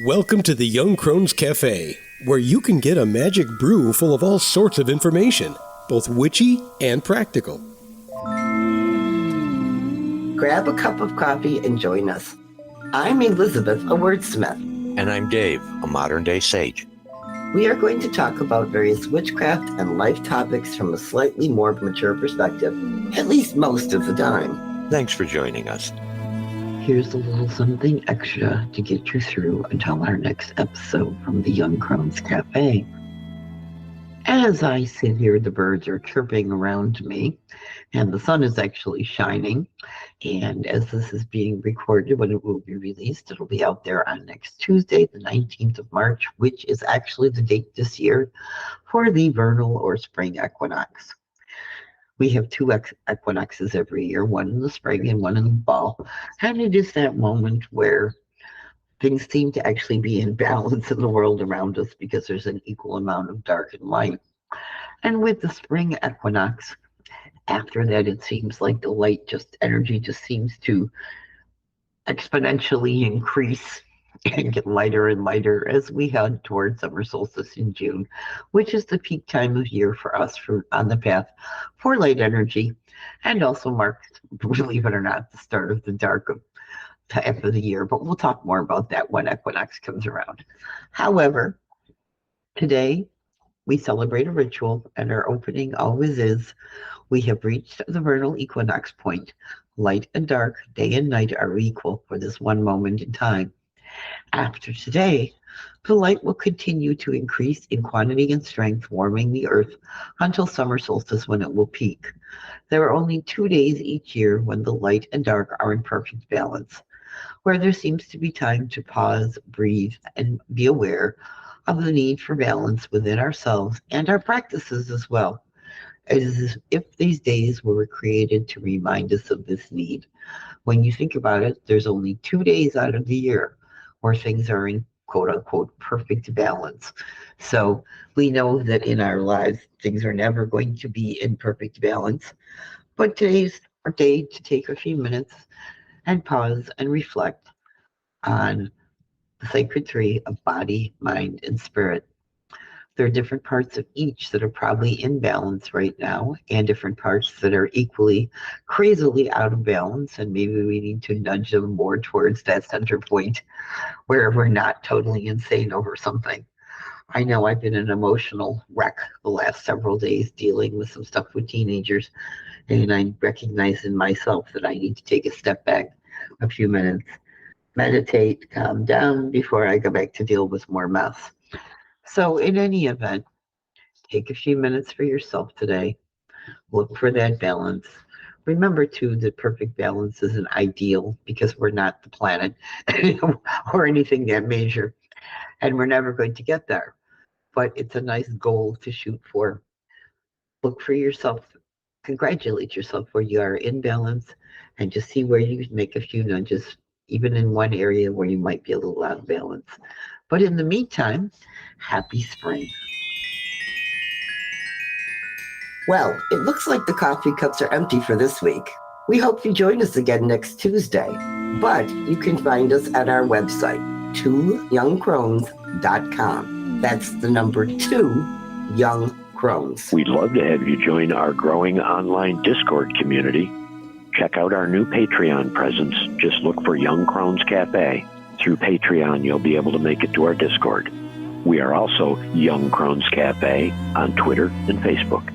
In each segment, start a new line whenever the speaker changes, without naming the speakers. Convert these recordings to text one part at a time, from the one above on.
Welcome to the Young Crones Cafe, where you can get a magic brew full of all sorts of information, both witchy and practical.
Grab a cup of coffee and join us. I'm Elizabeth, a wordsmith.
And I'm Dave, a modern-day sage.
We are going to talk about various witchcraft and life topics from a slightly more mature perspective, at least most of the time.
Thanks for joining us.
Here's a little something extra to get you through until our next episode from the Young Crones Cafe. As I sit here, the birds are chirping around me, and the sun is actually shining. And as this is being recorded, when it will be released, it'll be out there on next Tuesday, the 19th of March, which is actually the date this year for the vernal or spring equinox. We have two equinoxes every year, one in the spring and one in the fall. And it is that moment where things seem to actually be in balance in the world around us because there's an equal amount of dark and light. And with the spring equinox, after that, it seems like the energy just seems to exponentially increase and get lighter and lighter as we head towards summer solstice in June, which is the peak time of year for us on the path for light energy, and also marks, believe it or not, the start of the dark half of the year. But we'll talk more about that when equinox comes around. However, today we celebrate a ritual, and our opening always is, we have reached the vernal equinox point. Light and dark, day and night are equal for this one moment in time. After today, the light will continue to increase in quantity and strength, warming the earth until summer solstice, when it will peak. There are only 2 days each year when the light and dark are in perfect balance, where there seems to be time to pause, breathe, and be aware of the need for balance within ourselves and our practices as well. It is as if these days were created to remind us of this need. When you think about it, there's only 2 days out of the year where things are in quote-unquote perfect balance. So we know that in our lives, things are never going to be in perfect balance. But today's our day to take a few minutes and pause and reflect on the sacred three of body, mind, and spirit. There are different parts of each that are probably in balance right now, and different parts that are equally crazily out of balance, and maybe we need to nudge them more towards that center point where we're not totally insane over something. I know I've been an emotional wreck the last several days dealing with some stuff with teenagers, and I recognize in myself that I need to take a step back a few minutes, meditate, calm down before I go back to deal with more mess. So in any event, take a few minutes for yourself today. Look for that balance. Remember, too, that perfect balance isn't ideal because we're not the planet or anything that major, and we're never going to get there. But it's a nice goal to shoot for. Look for yourself. Congratulate yourself where you are in balance, and just see where you can make a few nudges, even in one area where you might be a little out of balance. But in the meantime, happy spring. Well, it looks like the coffee cups are empty for this week. We hope you join us again next Tuesday. But you can find us at our website, 2youngcrones.com. That's the number 2, Young Crones.
We'd love to have you join our growing online Discord community. Check out our new Patreon presence. Just look for Young Crones Cafe. Through Patreon, you'll be able to make it to our Discord. We are also Young Crones Cafe on Twitter and Facebook.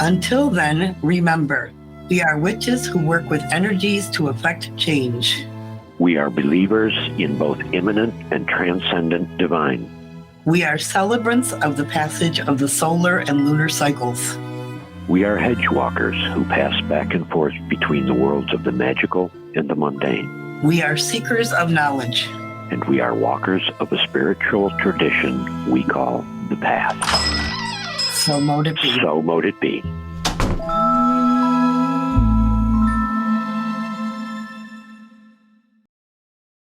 Until then, remember, we are witches who work with energies to effect change.
We are believers in both immanent and transcendent divine.
We are celebrants of the passage of the solar and lunar cycles.
We are hedge walkers who pass back and forth between the worlds of the magical and the mundane.
We are seekers of knowledge.
And we are walkers of a spiritual tradition we call the Path.
So mote it be.
So mote it be.